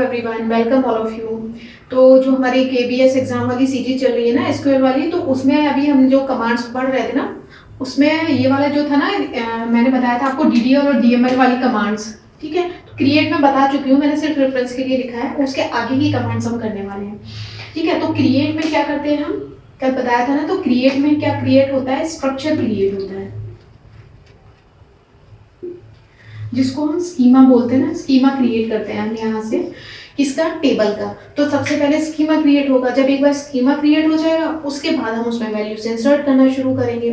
Everyone, welcome all of you. तो जो हमारी केबीएस एग्जाम वाली सीरीज चल रही है ना एसक्यूएल वाली, तो उसमें अभी हम जो कमांड्स पढ़ रहे थे ना, उसमें ये वाला जो था ना, मैंने बताया था आपको डीडीएल और डीएमएल वाली कमांड्स। ठीक है, तो क्रिएट में बता चुकी हूँ, मैंने सिर्फ रेफरेंस के लिए लिखा है, उसके आगे की कमांड्स हम करने वाले हैं। ठीक है, तो क्रिएट में क्या करते हैं हम, कल बताया था ना, तो क्रिएट में क्या क्रिएट होता है, स्ट्रक्चर क्रिएट होता है, जिसको हम स्कीमा बोलते हैं ना, स्कीमा क्रिएट करते हैं हम यहाँ से, किसका, टेबल का। तो सबसे पहले स्कीमा क्रिएट होगा, जब एक बार स्कीमा क्रिएट हो जाएगा उसके बाद हम उसमें वैल्यूज इंसर्ट करना शुरू करेंगे।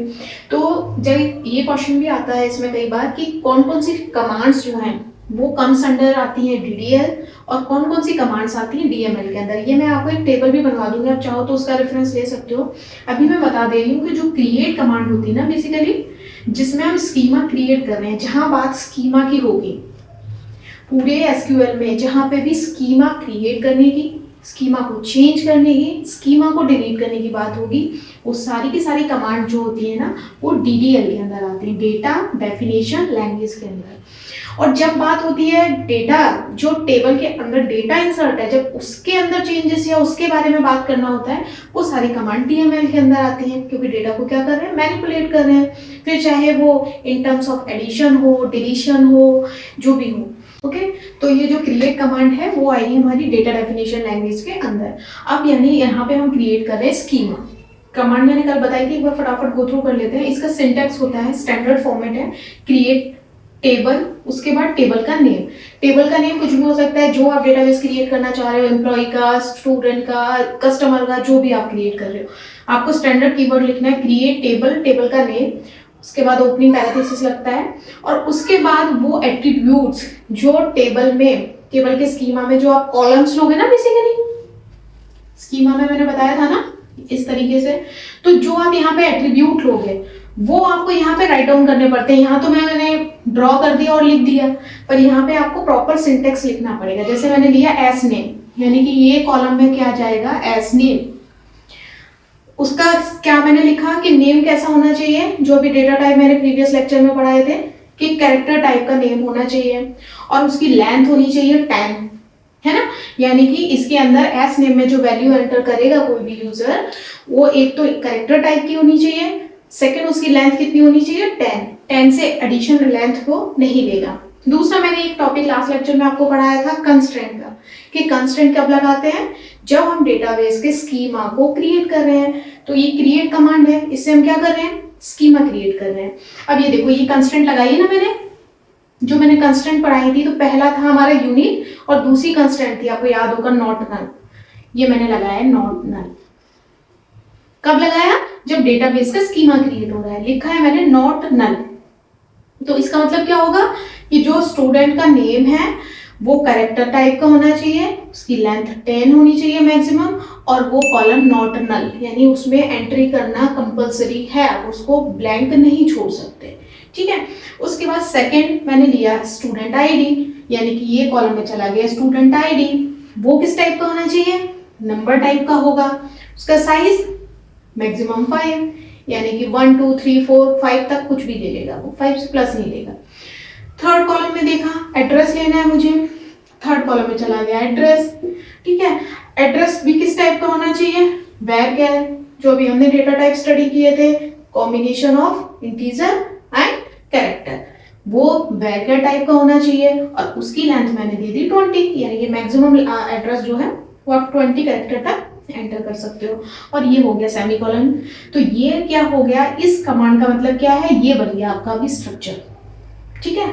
तो जब ये क्वेश्चन भी आता है इसमें कई बार कि कौन कौन सी कमांड्स जो हैं वो कम्स अंडर आती हैं डीडीएल और कौन कौन सी कमांड्स आती हैं डीएमएल के अंदर। ये मैं आपको एक टेबल भी बनवा दूंगी, आप चाहो तो उसका रेफरेंस ले सकते हो। अभी मैं बता दे रही हूँ कि जो क्रिएट कमांड होती है ना, बेसिकली जिसमें हम स्कीमा क्रिएट कर रहे हैं, जहां बात स्कीमा की होगी पूरे एसक्यूएल में, जहां पे भी स्कीमा क्रिएट करने की, स्कीमा को चेंज करने की, स्कीमा को डिलीट करने की बात होगी, वो सारी की सारी कमांड जो होती है ना, वो डीडीएल के अंदर आती है, डेटा डेफिनेशन लैंग्वेज के अंदर। और जब बात होती है डेटा, जो टेबल के अंदर डेटा इंसर्ट है, जब उसके अंदर चेंजेस या उसके बारे में बात करना होता है, वो सारी कमांड डीएमएल के अंदर आती हैं, क्योंकि डेटा को क्या कर रहे हैं, मैनिपुलेट कर रहे हैं। फिर चाहे वो इन टर्म्स ऑफ एडिशन हो, डिलीशन हो, जो भी हो। ओके, तो ये जो क्रिएट कमांड है वो आएगी हमारी डेटा डेफिनेशन लैंग्वेज के अंदर। अब यानी यहाँ पे हम क्रिएट कर रहे हैं स्कीमा। कमांड मैंने कल बताई थी, एक बार फटाफट गो थ्रू कर लेते हैं। इसका सिंटैक्स होता है, स्टैंडर्ड फॉर्मेट है, क्रिएट टेबल, उसके बाद टेबल का नेम। टेबल का नेम कुछ भी हो सकता है, जो आप डेटाबेस क्रिएट करना चाह रहे हो, एम्प्लॉय का, स्टूडेंट का, कस्टमर का, जो भी आप क्रिएट कर रहे हो, आपको स्टैंडर्ड कीवर्ड लिखना है, क्रिएट टेबल, टेबल का नेम, उसके बाद ओपनिंग पैरेंथेसिस लगता है, और उसके बाद वो एट्रीब्यूट्स जो टेबल में, टेबल के स्कीमा में जो आप कॉलम्स लोगे ना, बेसिकली स्कीमा में मैंने बताया था ना इस तरीके से, तो जो आप यहाँ पे एट्रीब्यूट लोगे वो आपको यहाँ पे राइट डाउन करने पड़ते हैं। यहाँ तो मैंने ड्रॉ कर दिया और लिख दिया, पर यहाँ पे आपको प्रॉपर सिंटेक्स लिखना पड़ेगा। जैसे मैंने लिया एस नेम, यानी कि ये कॉलम में क्या जाएगा, एस नेम। उसका क्या मैंने लिखा कि नेम कैसा होना चाहिए, जो भी डेटा टाइप मैंने प्रीवियस लेक्चर में पढ़ाए थे कि कैरेक्टर टाइप का नेम होना चाहिए, और उसकी लेंथ होनी चाहिए 10, है ना। यानी कि इसके अंदर एस नेम में जो वैल्यू एंटर करेगा कोई भी यूजर, वो एक तो कैरेक्टर टाइप की होनी चाहिए, सेकंड उसकी लेंथ कितनी होनी चाहिए, 10 से एडिशनल लेंथ को नहीं लेगा। दूसरा मैंने एक टॉपिक लास्ट लेक्चर में आपको पढ़ाया था कंस्ट्रेंट का, कि कंस्ट्रेंट कब लगाते हैं, जब हम डेटाबेस के स्कीमा को क्रिएट कर रहे हैं। तो ये क्रिएट कमांड है, इससे हम क्या कर रहे हैं, स्कीमा क्रिएट कर रहे हैं। अब ये देखो, ये कंस्ट्रेंट लगाई है ना मैंने, जो मैंने कंस्ट्रेंट पढ़ाई थी, तो पहला था हमारा यूनिक और दूसरी कंस्ट्रेंट थी, आपको याद होगा, नॉट नल। ये मैंने लगाया नॉट नल। कब लगाया, जब डेटाबेस का स्कीमा क्रिएट हो रहा है, लिखा है मैंने नॉट नल। तो इसका मतलब क्या होगा कि जो स्टूडेंट का नेम है वो कैरेक्टर टाइप का होना चाहिए, उसकी लेंथ 10 होनी चाहिए मैक्सिमम, और वो कॉलम नॉट नल, यानी उसमें एंट्री करना कंपलसरी है, आप उसको ब्लैंक नहीं छोड़ सकते। ठीक है, उसके बाद सेकंड मैंने लिया स्टूडेंट आईडी, यानी कि ये कॉलम में चला गया स्टूडेंट आईडी, वो किस टाइप का होना चाहिए, नंबर टाइप का होगा, उसका साइज मैक्सिमम 5, यानी कि 1 2 3 4 5 तक कुछ भी ले लेगा वो, 5 से प्लस नहीं लेगा। थर्ड कॉलम में देखा एड्रेस लेना है मुझे, थर्ड कॉलम में चला गया एड्रेस। ठीक है, एड्रेस भी किस टाइप का होना चाहिए, वेर क्या है, जो अभी हमने डेटा टाइप स्टडी किए थे, combination of integer and character, वो वेर क्या टाइप का होना चाहिए, और उसकी लेंथ मैंने दे दी 20, यानी कि मैक्सिमम एड्रेस जो है वो आप 20 कैरेक्टर तक एंटर कर सकते हो। और ये हो गया सेमीकोलन। तो ये क्या हो गया, इस कमांड का मतलब क्या है, ये बन गया आपका अभी स्ट्रक्चर। ठीक है,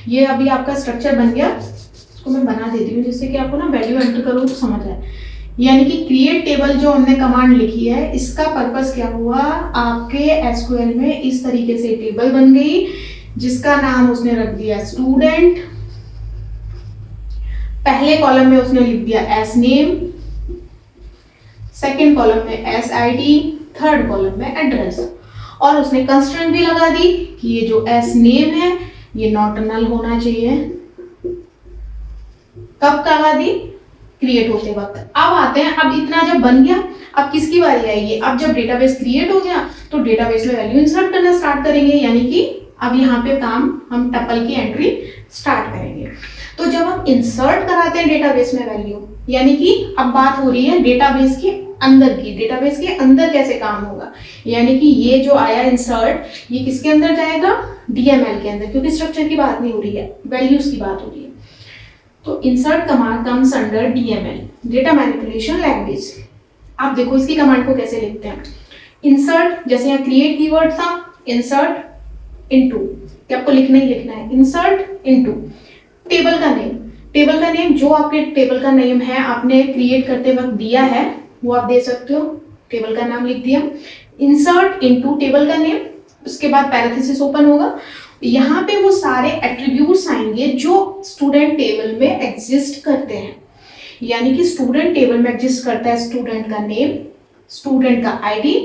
ये अभी आपका स्ट्रक्चर बन गया। इसको मैं बना देती हूँ जिससे कि आपको ना वैल्यू एंटर करो तो समझ आए। यानी कि क्रिएट टेबल जो हमने कमांड लिखी है, इसका पर्पस क्या हुआ, आपके एसक्यूएल में इस तरीके से टेबल बन गई, जिसका नाम उसने रख दिया स्टूडेंट, पहले कॉलम में उसने लिख दिया एस नेम, सेकेंड कॉलम में S I D, third column में एड्रेस, और उसने कंस्ट्रेंट भी लगा दी कि ये जो एस नेम है ये नॉट नल होना चाहिए। कब लगा दी, क्रिएट होते वक्त। अब आते हैं, अब इतना जब बन गया, अब किसकी बारी आएगी, अब जब डेटाबेस क्रिएट हो गया तो डेटाबेस में वैल्यू इंसर्ट करना स्टार्ट करेंगे, यानी कि अब यहाँ पे काम हम टपल की एंट्री स्टार्ट करेंगे। तो जब हम इंसर्ट कराते हैं डेटाबेस में वैल्यू, यानी कि अब बात हो रही है डेटाबेस के अंदर की, डेटाबेस के अंदर कैसे काम होगा, यानी कि ये जो आया इंसर्ट, ये किसके अंदर जाएगा, डीएमएल के अंदर, क्योंकि स्ट्रक्चर की बात नहीं हो रही है, वैल्यूज की बात हो रही है। तो insert command comes under DML, data manipulation language. आप देखो इसकी कमांड को कैसे लिखते हैं। इंसर्ट, जैसे यहाँ क्रिएट कीवर्ड था, इंसर्ट इनटू, कि आपको लिखना ही लिखना है, इंसर्ट इनटू टेबल का नेम। टेबल का नेम जो आपके टेबल का नेम है, आपने क्रिएट करते वक्त दिया है, वो आप दे सकते हो, टेबल का नाम लिख दिया, इंसर्ट इनटू टेबल का नेम, उसके बाद पैरेंथेसिस ओपन होगा, यहाँ पे वो सारे एट्रीब्यूट्स आएंगे जो स्टूडेंट टेबल में एग्जिस्ट करते हैं। यानी कि स्टूडेंट टेबल में एग्जिस्ट करता है स्टूडेंट का नेम, स्टूडेंट का आईडी,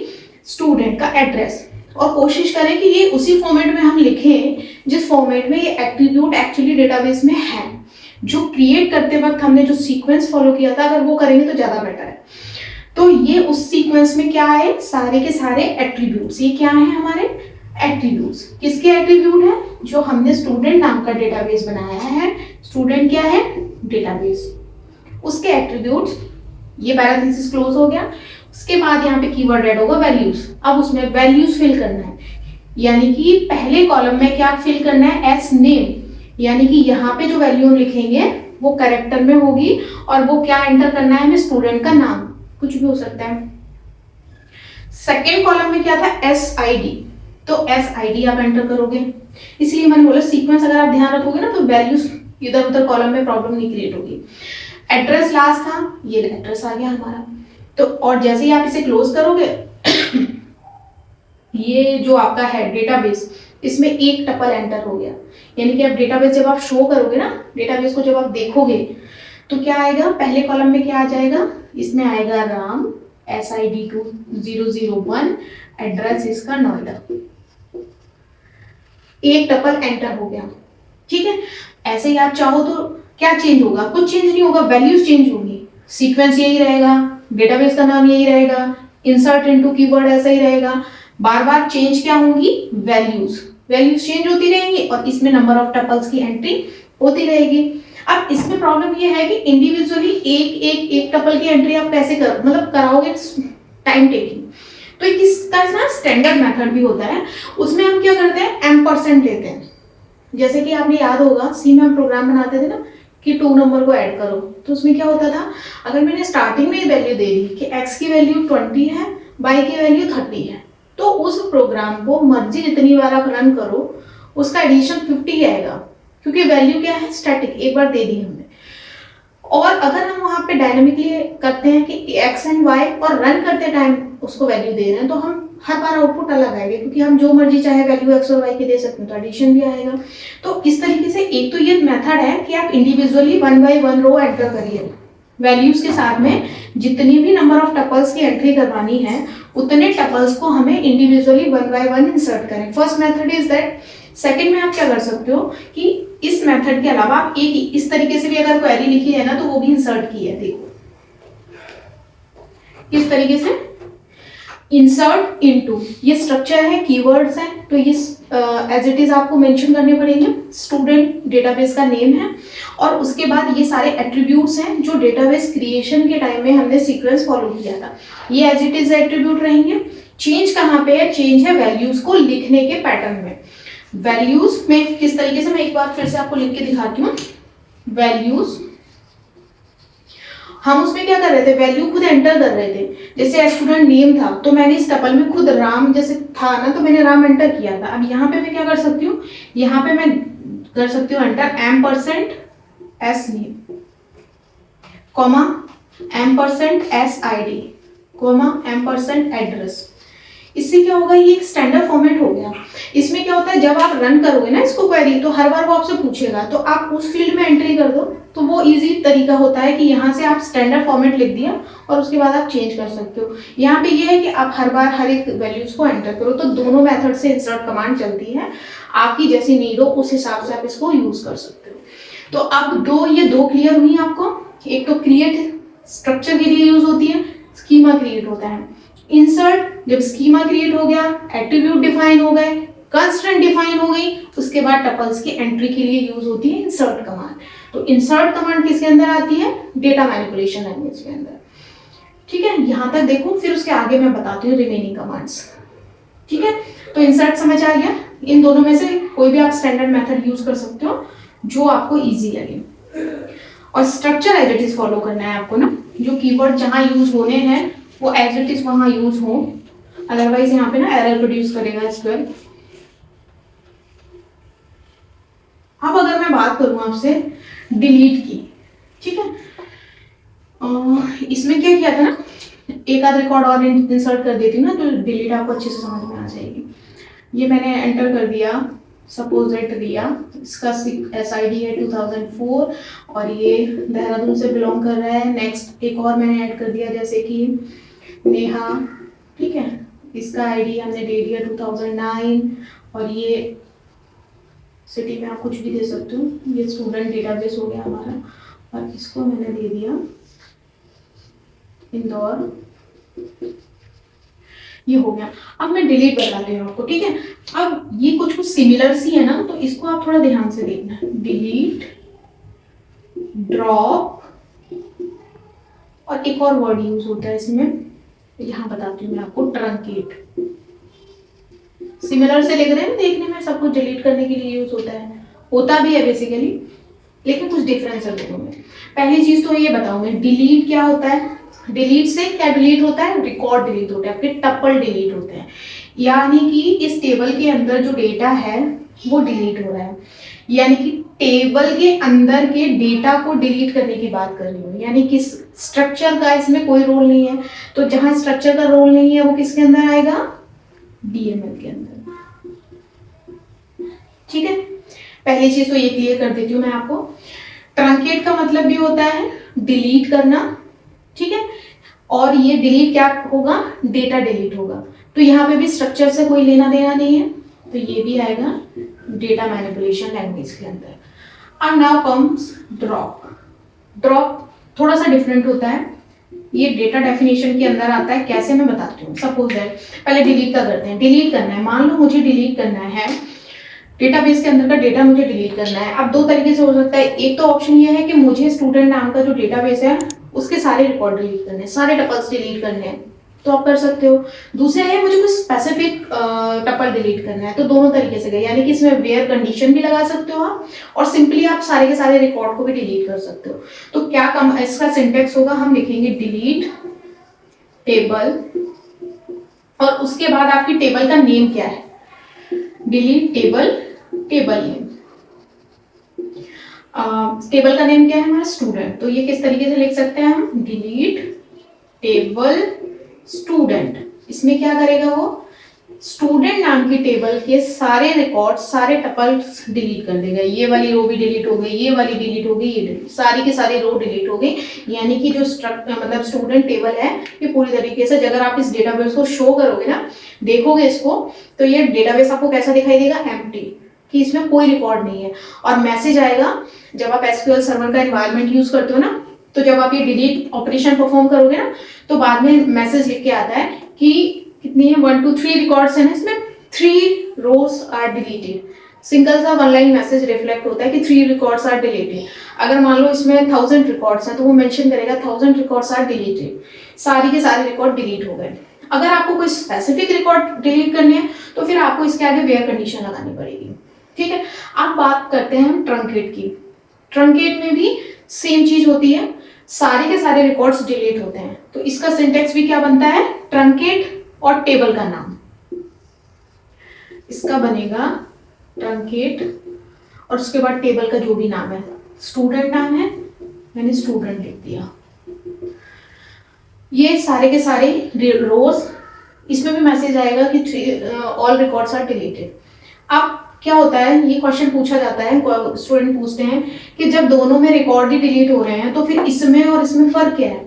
स्टूडेंट का एड्रेस, और कोशिश करें कि ये उसी फॉर्मेट में हम लिखें जिस फॉर्मेट में ये एट्रीब्यूट एक्चुअली डेटाबेस में है। जो क्रिएट करते वक्त हमने जो सीक्वेंस फॉलो किया था, अगर वो करेंगे तो ज्यादा बेटर है। तो ये उस सीक्वेंस में क्या है, सारे के सारे एट्रीब्यूट्स, ये क्या है हमारे एट्रीब्यूट्स। किसके एट्रीब्यूट है, जो हमने स्टूडेंट नाम का डेटाबेस बनाया है, स्टूडेंट क्या है, डेटाबेस, उसके एट्रीब्यूट्स। ये पैरेंथेसिस क्लोज हो गया। उसके बाद यहाँ पे कीवर्ड ऐड होगा वैल्यूज। अब उसमें वैल्यूज फिल करना है, यानी कि पहले कॉलम में क्या फिल करना है, एस नेम, यानी कि यहाँ पे जो वैल्यू हम लिखेंगे वो कैरेक्टर में होगी, और वो क्या एंटर करना है हमें, स्टूडेंट का नाम, कुछ भी हो सकता है। सेकेंड कॉलम में क्या था, एस आई डी, तो एस आई डी आप एंटर करोगे। इसलिए मैंने बोला सीक्वेंस अगर आप ध्यान रखोगे ना, तो वैल्यूज इधर उधर कॉलम में प्रॉब्लम नहीं क्रिएट होगी। एड्रेस लास्ट था, ये एड्रेस आ गया हमारा। तो और जैसे ही आप इसे क्लोज करोगे ये जो आपका है डेटाबेस, इसमें एक टपल एंटर हो गया, यानी कि अब डेटाबेस जब आप शो करोगे ना, डेटाबेस को जब आप देखोगे तो क्या आएगा, पहले कॉलम में क्या आ जाएगा, इसमें आएगा राम, SID 2001, एड्रेस इसका नोएडा, एक टपल एंटर हो गया। ठीक है, ऐसे ही आप चाहो तो क्या चेंज होगा, कुछ चेंज नहीं होगा, वैल्यूज चेंज होंगी, सीक्वेंस यही रहेगा, डेटाबेस का नाम यही रहेगा, इंसर्ट इनटू कीवर्ड ऐसा ही रहेगा, बार बार चेंज क्या होंगी, वैल्यूज, वैल्यूज चेंज होती रहेंगी, और इसमें नंबर ऑफ टपल्स की एंट्री होती रहेगी। अब इसमें प्रॉब्लम ये है कि इंडिविजुअली एक टपल की एंट्री आप कैसे मतलब कराओगे, टाइम टेकिंग। तो इसका ना स्टैंडर्ड मेथड भी होता है, उसमें हम क्या करते हैं, एम्परसेंट लेते हैं। जैसे कि आपने याद होगा सी में हम प्रोग्राम बनाते थे ना कि 2 नंबर को ऐड करो, तो उसमें क्या होता था, अगर मैंने स्टार्टिंग में वैल्यू दे दी कि x की वैल्यू 20 है, y की वैल्यू 30 है, तो उस प्रोग्राम को मर्जी जितनी बार आप रन करो उसका एडिशन 50 आएगा, क्योंकि वैल्यू क्या है, स्टैटिक, एक बार दे दी हमने। और अगर हम वहां पे डायनामिकली करते हैं कि x एंड y और रन करते टाइम उसको वैल्यू दे रहे हैं, तो हम हर बार आउटपुट अलग आएगा, क्योंकि हम जो मर्जी चाहे वैल्यू x और y की दे सकते हैं, तो एडिशन भी आएगा। तो इस तरीके से एक तो ये मेथड है कि आप इंडिविजुअली 1 बाय 1 रो एंटर करिए, वैल्यूज के साथ में जितनी भी नंबर ऑफ टपल्स की एंट्री करवानी है उतने टपल्स को हमें इंडिविजुअली 1 बाय 1 इंसर्ट करें। First method is that. Second में आप क्या कर सकते हो कि इस मेथड के अलावा आप एक इस तरीके से भी अगर क्वेरी लिखी है ना, तो वो भी इंसर्ट की है, देखो किस तरीके से, इंसर्ट इनटू, ये स्ट्रक्चर है, कीवर्ड्स हैं, तो ये एज इट इज आपको मेंशन करने पड़ेंगे। स्टूडेंट डेटाबेस का नेम है, और उसके बाद ये सारे एट्रीब्यूट्स हैं जो डेटाबेस क्रिएशन के टाइम में हमने सीक्वेंस फॉलो किया था, ये एज इट इज एट्रीब्यूट रहेंगे। चेंज कहाँ पे है, चेंज है वैल्यूज को लिखने के पैटर्न में। वैल्यूज में किस तरीके से, मैं एक बार फिर से आपको लिख के दिखाती हूँ। वैल्यूज हम उसमें क्या कर रहे थे, वैल्यू खुद एंटर कर रहे थे। जैसे स्टूडेंट नेम था तो मैंने इस टपल में खुद राम जैसे था ना, तो मैंने राम एंटर किया था। अब यहाँ पे मैं क्या कर सकती हूँ, यहाँ पे मैं कर सकती हूँ enter %s name comma %SID comma %address. इससे क्या होगा, ये एक स्टैंडर्ड फॉर्मेट हो गया। इसमें क्या होता है, जब आप रन करोगे ना इसको क्वेरी, तो हर बार वो आपसे पूछेगा, तो आप उस फील्ड में एंट्री कर दो, तो वो इजी तरीका होता है कि यहाँ से आप स्टैंडर्ड फॉर्मेट लिख दिया और उसके बाद आप चेंज कर सकते हो। यहाँ पे ये है कि आप हर बार हर एक वैल्यूज को एंटर करो, तो दोनों मेथड से इंसर्ट कमांड चलती है, आपकी जैसी नीड हो उस हिसाब से आप इसको यूज कर सकते हो। तो अब ये दो क्लियर हुई आपको। एक तो क्रिएट स्ट्रक्चर के लिए यूज होती है, स्कीमा क्रिएट होता है। इंसर्ट, जब स्कीमा क्रिएट हो गया, एट्रीब्यूट डिफाइन हो गए, कंस्ट्रेंट डिफाइन हो गई, उसके बाद टपल्स की एंट्री के लिए यूज होती है इंसर्ट कमांड। तो इंसर्ट कमांड किसके अंदर आती है? डेटा मैनिपुलेशन लैंग्वेज के अंदर। ठीक है, यहां तक देखो, फिर उसके आगे मैं बताती हूँ रिमेनिंग कमांड्स। ठीक है, तो इंसर्ट समझ आ गया। इन दोनों में से कोई भी आप स्टैंडर्ड मेथड यूज कर सकते हो जो आपको इजी लगे, और structure as it is follow करना है आपको ना, जो कीवर्ड जहां यूज होने हैं वो एज इट इज वहां यूज हो, अदरवाइज यहाँ पे ना एरर प्रोड्यूस करेगा एसक्यूएल। अब अगर मैं बात करूं आपसे डिलीट की, ठीक है, इसमें क्या किया था ना, एक आध रिकॉर्ड और इंसर्ट कर देती हूँ ना, तो डिलीट आपको अच्छे से समझ में आ जाएगी। ये मैंने एंटर कर दिया, सपोज दैट दिया, इसका SID है 2004 और ये देहरादून से बिलोंग कर रहा है। नेक्स्ट एक और मैंने ऐड कर दिया, जैसे कि नेहा, ठीक है, इसका ID हमने दे दिया 2009, और ये सिटी में आप कुछ भी दे सकते हो, ये स्टूडेंट डेटाबेस हो गया हमारा, और इसको मैंने दे दिया इंदौर, ये हो गया। अब मैं डिलीट बता रही हूँ आपको, ठीक है। अब ये कुछ सिमिलर सी है ना, तो इसको आप थोड़ा ध्यान से देखना। डिलीट, ड्रॉप, और एक और वर्ड यूज होता है इसमें, यहां बताती हूँ मैं आपको, ट्रंकेट। सिमिलर से लिख रहे हैं, देखने में सब कुछ डिलीट करने के लिए यूज होता भी है बेसिकली, लेकिन कुछ डिफरेंस है दोनों में। पहली चीज तो ये बताऊंगी, डिलीट क्या होता है। डिलीट से क्या डिलीट होता है? रिकॉर्ड डिलीट होता है, आपके टपल डिलीट होते हैं, यानी कि इस टेबल के अंदर जो डेटा है वो डिलीट हो रहा है, यानी कि टेबल के अंदर के डेटा को डिलीट करने की बात कर रही हूँ, यानी कि स्ट्रक्चर का इसमें कोई रोल नहीं है। तो जहां स्ट्रक्चर का रोल नहीं है वो किसके अंदर आएगा? DML के अंदर। ठीक है, पहली चीज तो ये क्लियर कर देती हूँ मैं आपको। ट्रंकेट का मतलब भी होता है डिलीट करना, ठीक है, और ये डिलीट क्या होगा? डेटा डिलीट होगा। तो यहाँ पे भी स्ट्रक्चर से कोई लेना देना नहीं है, तो ये भी आएगा डेटा मैनिपुलेशन लैंग्वेज के अंदर। अब नाउ कम्स ड्रॉप। ड्रॉप थोड़ा सा डिफरेंट होता है, ये डेटा डेफिनेशन के अंदर आता है। कैसे, मैं बताती हूँ। सपोज दैट, पहले डिलीट का करते हैं। डिलीट करना है, मान लो मुझे डिलीट करना है डेटाबेस के अंदर का डेटा, मुझे डिलीट करना है। अब दो तरीके से हो सकता है। एक तो ऑप्शन ये है कि मुझे स्टूडेंट नाम का जो डेटाबेस है उसके सारे रिकॉर्ड डिलीट करने हैं, सारे टपल्स डिलीट करने हैं, तो आप कर सकते हो। दूसरा है मुझे कुछ स्पेसिफिक टपल डिलीट करना है, तो दोनों तरीके से गए, यानी कि इसमें वेयर कंडीशन भी लगा सकते हो आप, और सिंपली आप सारे के सारे रिकॉर्ड को भी डिलीट कर सकते हो। तो क्या कम इसका सिंटेक्स होगा, हम लिखेंगे डिलीट टेबल, और उसके बाद आपकी टेबल का नेम क्या है? Delete table, table name. Table का नेम क्या है हमारा? स्टूडेंट। तो ये किस तरीके से लिख सकते हैं हम? Delete table student. इसमें क्या करेगा वो? स्टूडेंट नाम की टेबल के सारे रिकॉर्ड, सारे टपल्स डिलीट कर देगा। ये वाली रो भी डिलीट हो गई, ये वाली डिलीट हो गई, ये डिलीट, सारी की सारी रो डिलीट हो गई। यानी कि जो मतलब स्टूडेंट टेबल है ये पूरी तरीके से, अगर आप इस डेटाबेस को शो करोगे ना, देखोगे इसको, तो ये डेटाबेस आपको कैसा दिखाई देगा? एम्प्टी, कि इसमें कोई रिकॉर्ड नहीं है। और मैसेज आएगा जब आप SQL सर्वर का एनवायरनमेंट यूज करते हो ना, तो जब आप ये डिलीट ऑपरेशन परफॉर्म करोगे ना, तो बाद में मैसेज लिख के आता है कि कितनी है, 1 2 3 रिकॉर्ड्स हैं, इसमें 3 रोज आर डिलीटेड। सिंगल सा वन लाइन मैसेज रिफ्लेक्ट होता है कि 3 रिकॉर्ड्स आर डिलीटेड। अगर मान लो इसमें 1000 रिकॉर्ड्स हैं, तो वो मेंशन करेगा 1000 रिकॉर्ड्स आर डिलीटेड, सारी के सारे रिकॉर्ड डिलीट हो गए। अगर आपको कोई स्पेसिफिक रिकॉर्ड डिलीट करनी है, तो फिर आपको इसके आगे वेयर कंडीशन लगानी पड़ेगी। ठीक है, अब बात करते हैं हम ट्रंकेट की। ट्रंकेट में भी सेम चीज होती है, सारे के सारे रिकॉर्ड्स डिलीट होते हैं। तो इसका सिंटेक्स भी क्या बनता है? ट्रंकेट और टेबल का नाम, इसका बनेगा ट्रंकेट, और उसके बाद टेबल का जो भी नाम है, स्टूडेंट नाम है, मैंने स्टूडेंट लिख दिया। ये सारे के सारे रोज, इसमें भी मैसेज आएगा कि ऑल रिकॉर्ड्स आर डिलीटेड। अब क्या होता है, ये क्वेश्चन पूछा जाता है, स्टूडेंट पूछते हैं कि जब दोनों में रिकॉर्ड ही डिलीट हो रहे हैं, तो फिर इसमें और इसमें फर्क क्या है?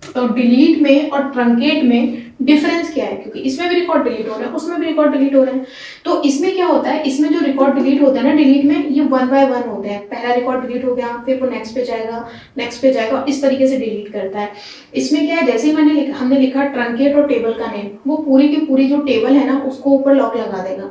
तो डिलीट में और ट्रंकेट में डिफरेंस क्या है? क्योंकि इसमें भी रिकॉर्ड डिलीट हो रहा है, उसमें भी रिकॉर्ड डिलीट हो रहे हैं। तो इसमें क्या होता है, इसमें जो रिकॉर्ड डिलीट होता है ना डिलीट में, ये 1 बाय 1 होते हैं। पहला रिकॉर्ड डिलीट हो गया, फिर वो नेक्स्ट पे जाएगा, नेक्स्ट पे जाएगा, इस तरीके से डिलीट करता है। इसमें क्या है, जैसे ही हमने लिखा ट्रंकेट और टेबल का नेम, वो पूरी की पूरी जो टेबल है ना उसको ऊपर लॉक लगा देगा,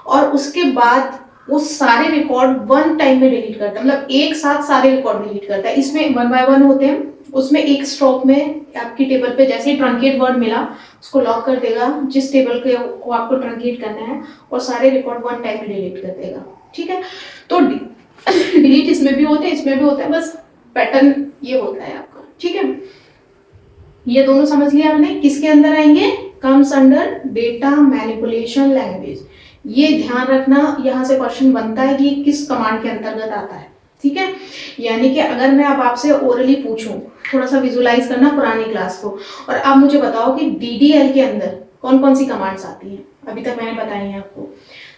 और उसके बाद वो सारे रिकॉर्ड वन टाइम में डिलीट करता है, मतलब एक साथ सारे रिकॉर्ड डिलीट करता है। इसमें वन बाय वन होते हैं, उसमें एक स्ट्रोक में आपकी टेबल पे जैसे ही ट्रंकेट वर्ड मिला उसको लॉक कर देगा जिस टेबल के को आपको ट्रंकेट करना है, और सारे रिकॉर्ड वन टाइम में डिलीट कर देगा। ठीक है, तो डिलीट इसमें भी होता है, इसमें भी होता है, बस पैटर्न ये होता है आपका। ठीक है, ये दोनों समझ लिया हमने। किसके अंदर आएंगे? Comes under data manipulation language. ये ध्यान रखना, यहाँ से क्वेश्चन बनता है कि किस कमांड के अंतर्गत आता है। ठीक है, यानी कि अगर मैं अब आपसे ओरली पूछूं, थोड़ा सा विजुलाइज करना पुरानी क्लास को, और आप मुझे बताओ कि DDL के अंदर कौन कौन सी कमांड्स आती हैं। अभी तक मैंने बताई है आपको।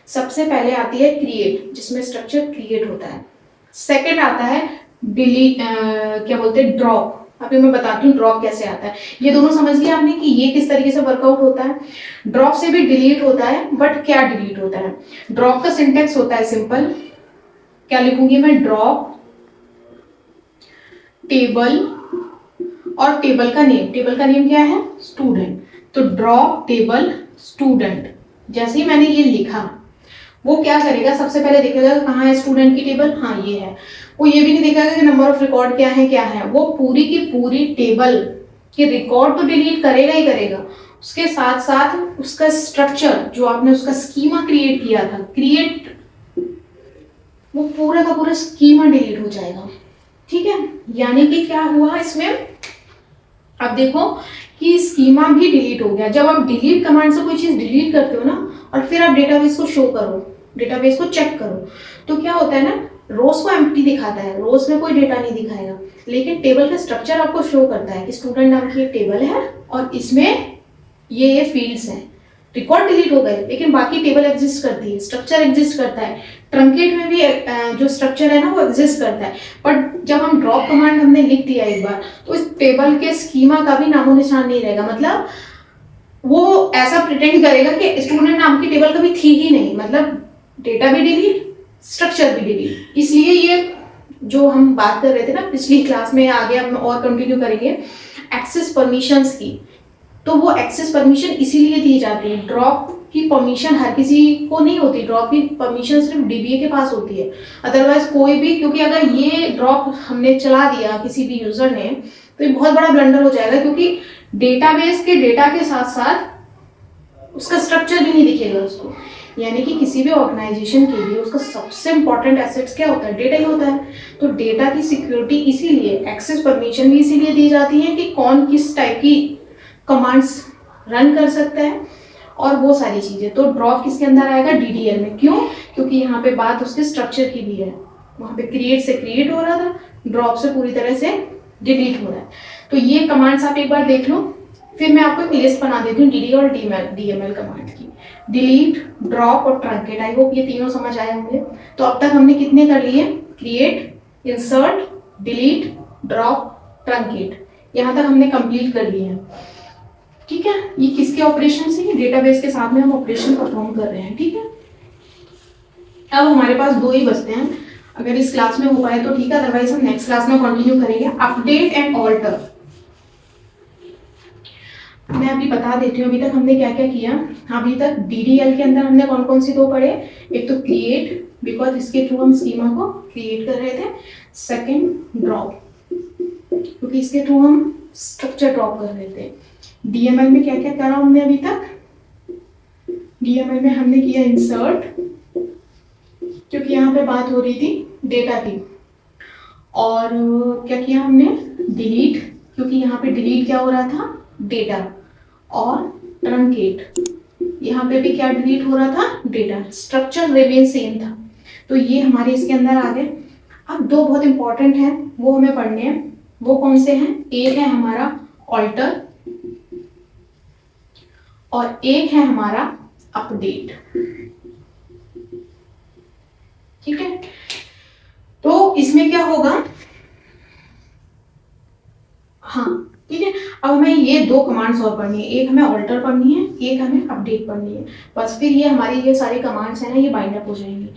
सबसे पहले आती है क्रिएट, जिसमें स्ट्रक्चर क्रिएट होता है। सेकेंड आता है डिलीट, क्या बोलते हैं, ड्रॉप। अभी मैं बताती हूँ ड्रॉप कैसे आता है। ये दोनों समझ लिया आपने कि ये किस तरीके से वर्कआउट होता है। ड्रॉप से भी डिलीट होता है, बट क्या डिलीट होता है? ड्रॉप का सिंटेक्स होता है सिंपल। क्या लिखूंगी मैं? ड्रॉप टेबल, और टेबल का नेम। टेबल का नेम क्या है? स्टूडेंट। तो ड्रॉप टेबल स्टूडेंट। जैसे ही मैंने ये लिखा, वो क्या करेगा? सबसे पहले देखेगा कहाँ है स्टूडेंट की टेबल, हाँ ये है। वो ये भी नहीं देखेगा कि नंबर ऑफ रिकॉर्ड क्या है, वो पूरी की पूरी टेबल के रिकॉर्ड तो डिलीट करेगा ही करेगा, उसके साथ साथ उसका स्ट्रक्चर जो आपने उसका स्कीमा क्रिएट किया था, वो पूरा का पूरा स्कीमा डिलीट हो जाएगा। ठीक है, यानी कि क्या हुआ इसमें? अब देखो कि स्कीमा भी डिलीट हो गया। जब आप डिलीट कमांड से कोई चीज डिलीट करते हो ना, और फिर आप डेटाबेस को शो करो, डेटाबेस को चेक करो, तो क्या होता है ना, रोज को एम्प्टी दिखाता है, रोज में कोई डेटा नहीं दिखाएगा, लेकिन टेबल का स्ट्रक्चर आपको शो करता है कि स्टूडेंट नाम की एक टेबल है और इसमें ये फील्ड्स हैं। रिकॉर्ड डिलीट हो गए लेकिन बाकी टेबल एग्जिस्ट करती है, स्ट्रक्चर एग्जिस्ट करता है। ट्रंकेट में भी जो स्ट्रक्चर है ना वो एग्जिस्ट करता है। बट जब हम ड्रॉप कमांड हमने लिख दिया एक बार, तो इस टेबल के स्कीमा का भी नामो निशान नहीं रहेगा। मतलब वो ऐसा प्रिटेंड करेगा कि स्टूडेंट नाम की टेबल कभी थी ही नहीं, मतलब डेटा भी डिलीट, स्ट्रक्चर भी डिलीट। इसलिए ये जो हम बात कर रहे थे ना पिछली क्लास में, आगे हम और कंटिन्यू करेंगे एक्सेस परमिशंस की, तो वो एक्सेस परमिशन इसीलिए दी जाती है। ड्रॉप की परमिशन हर किसी को नहीं होती, ड्रॉप की परमिशन सिर्फ DBA के पास होती है, अदरवाइज कोई भी, क्योंकि अगर ये ड्रॉप हमने चला दिया किसी भी यूजर ने तो ये बहुत बड़ा ब्लंडर हो जाएगा, क्योंकि डेटाबेस के डेटा के साथ साथ उसका स्ट्रक्चर भी नहीं दिखेगा उसको। यानी कि किसी भी ऑर्गेनाइजेशन के लिए उसका सबसे इंपॉर्टेंट एसेट्स क्या होता है? डेटा ही होता है। तो डेटा की सिक्योरिटी इसीलिए, एक्सेस परमिशन भी इसीलिए दी जाती है कि कौन किस टाइप की कमांड्स रन कर सकता है और वो सारी चीजें। तो ड्रॉप किसके अंदर आएगा? DDL में। क्यों? क्योंकि यहाँ पे बात उसके स्ट्रक्चर की भी है। वहां पे क्रिएट से क्रिएट हो रहा था, ड्रॉप से पूरी तरह से डिलीट हो रहा है। तो ये कमांड्स आप एक बार देख लो, फिर मैं आपको एक लिस्ट बना देती हूँ DD और DML कमांड की। डिलीट, ड्रॉप और ट्रंकेट। आई होप ये तीनों समझ आए होंगे। तो अब तक हमने कितने कर लिए? Create, insert, delete, drop, truncate. यहाँ तक हमने कंप्लीट कर लिए हैं। ठीक है, ये किसके ऑपरेशन से? डेटाबेस के साथ में हम ऑपरेशन परफॉर्म कर रहे हैं। ठीक है, अब हमारे पास दो ही बचते हैं। अगर इस क्लास में हो पाए तो ठीक है, अदरवाइज हम नेक्स्ट क्लास में कंटिन्यू करेंगे। Update and alter. मैं अभी बता देती हूँ अभी तक हमने क्या क्या किया। अभी तक DDL के अंदर हमने कौन कौन सी दो पढ़े? एक तो क्रिएट, बिकॉज इसके थ्रू हम स्कीमा को क्रिएट कर रहे थे। सेकंड ड्रॉप, क्योंकि इसके थ्रू हम स्ट्रक्चर ड्रॉप कर रहे थे। DML में क्या क्या करा हमने अभी तक? DML में हमने किया इंसर्ट, क्योंकि यहाँ पे बात हो रही थी डेटा की। और क्या किया हमने? डिलीट, क्योंकि यहाँ पे डिलीट क्या हो रहा था? डेटा। और ट्रंकेट, यहाँ पे भी क्या डिलीट हो रहा था? डेटा। स्ट्रक्चर रिमेन सेम था। तो ये हमारे इसके अंदर आ गए। अब दो बहुत इंपॉर्टेंट हैं, वो हमें पढ़ने हैं। वो कौन से हैं? एक है हमारा ऑल्टर और एक है हमारा अपडेट। ठीक है, तो इसमें क्या होगा? हाँ ठीक है, अब हमें ये दो कमांड्स और पढ़नी है। एक हमें ऑल्टर पढ़नी है, एक हमें अपडेट पढ़नी है। बस फिर ये हमारी ये सारी कमांड्स हैं ना, ये बाइंड अप हो जाएंगी।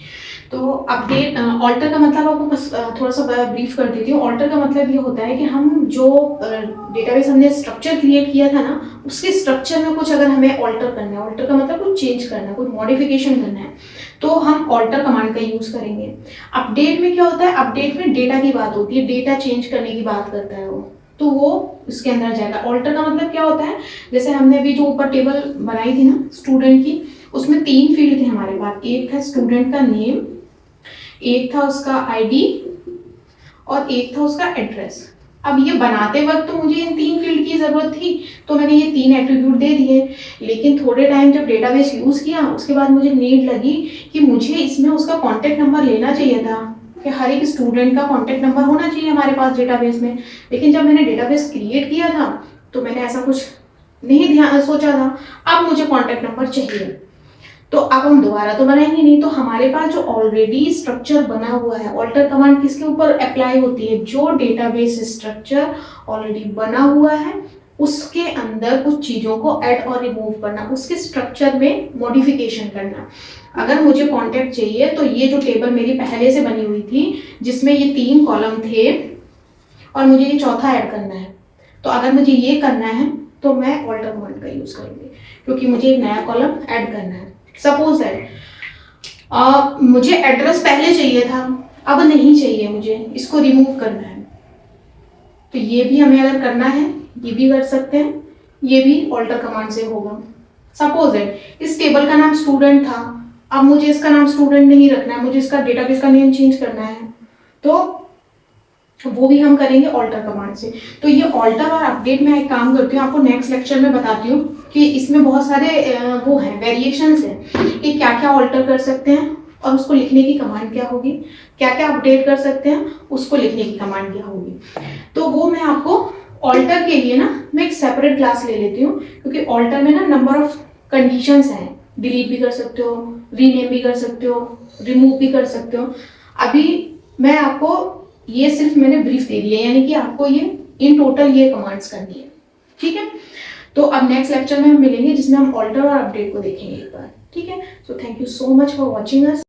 तो अपडेट, ऑल्टर का मतलब आपको बस थोड़ा सा ब्रीफ कर देती हूँ। ऑल्टर का मतलब ये होता है कि हम जो डेटाबेस हमने स्ट्रक्चर क्रिएट किया था ना, उसके स्ट्रक्चर में कुछ अगर हमें ऑल्टर करना है, ऑल्टर का मतलब कुछ चेंज करना है, कुछ मॉडिफिकेशन करना है, तो हम ऑल्टर कमांड का यूज करेंगे। अपडेट में क्या होता है, अपडेट में डेटा की बात होती है, डेटा चेंज करने की बात करता है वो, तो वो इसके अंदर जाएगा। ऑल्टर का मतलब क्या होता है, जैसे हमने अभी जो ऊपर टेबल बनाई थी ना स्टूडेंट की, उसमें 3 फील्ड थे हमारे पास, एक था स्टूडेंट का नेम, एक था उसका आईडी और एक था उसका एड्रेस। अब ये बनाते वक्त तो मुझे इन 3 फील्ड की जरूरत थी, तो मैंने ये 3 एट्रीब्यूट दे दिए, लेकिन थोड़े टाइम जब डेटाबेस यूज किया उसके बाद मुझे नीड लगी कि मुझे इसमें उसका कॉन्टेक्ट नंबर लेना चाहिए था, कि हर एक स्टूडेंट का कॉन्टेक्ट नंबर होना चाहिए हमारे पास डेटाबेस में। लेकिन जब मैंने डेटाबेस क्रिएट किया था तो मैंने ऐसा कुछ नहीं ध्यान सोचा था, अब मुझे कॉन्टेक्ट नंबर चाहिए, तो अब हम दोबारा तो बनाएंगे नहीं, तो हमारे पास जो ऑलरेडी स्ट्रक्चर बना हुआ है, ऑल्टर कमांड किसके ऊपर अप्लाई होती है, जो डेटाबेस स्ट्रक्चर ऑलरेडी बना हुआ है उसके अंदर कुछ चीजों को ऐड और रिमूव करना, उसके स्ट्रक्चर में मॉडिफिकेशन करना। अगर मुझे कॉन्टेक्ट चाहिए तो ये जो टेबल मेरी पहले से बनी हुई थी जिसमें ये 3 कॉलम थे और मुझे ये चौथा ऐड करना है, तो अगर मुझे ये करना है तो मैं ऑल्टर कमांड का यूज करूंगी, क्योंकि मुझे एक नया कॉलम ऐड करना है। सपोज दैट मुझे एड्रेस पहले चाहिए था, अब नहीं चाहिए, मुझे इसको रिमूव करना है, तो ये भी हमें अगर करना है ये भी कर सकते हैं, ये भी ऑल्टर कमांड से होगा। सपोज दैट इस टेबल का नाम स्टूडेंट था, अब मुझे इसका नाम स्टूडेंट नहीं रखना है, मुझे इसका डेटाबेस का नेम चेंज करना है, तो वो भी हम करेंगे ऑल्टर कमांड से। तो ये ऑल्टर और अपडेट में एक काम करती हूँ, आपको नेक्स्ट लेक्चर में बताती हूँ कि इसमें बहुत सारे वो हैं, वेरिएशंस हैं कि क्या क्या ऑल्टर कर सकते हैं और उसको लिखने की कमांड क्या होगी, क्या क्या अपडेट कर सकते हैं उसको लिखने की कमांड क्या होगी। तो वो मैं आपको ऑल्टर के लिए ना मैं एक सेपरेट क्लास ले लेती हूँ, क्योंकि ऑल्टर में ना नंबर ऑफ कंडीशंस हैं, डिलीट भी कर सकते हो, रीनेम भी कर सकते हो, रिमूव भी कर सकते हो। अभी मैं आपको ये सिर्फ मैंने ब्रीफ दे दिया, यानी कि आपको ये इन टोटल ये कमांड्स करनी है, ठीक है। तो अब नेक्स्ट लेक्चर में हम मिलेंगे जिसमें हम ऑल्टर और अपडेट को देखेंगे एक बार, ठीक है। So thank you so much for watching us.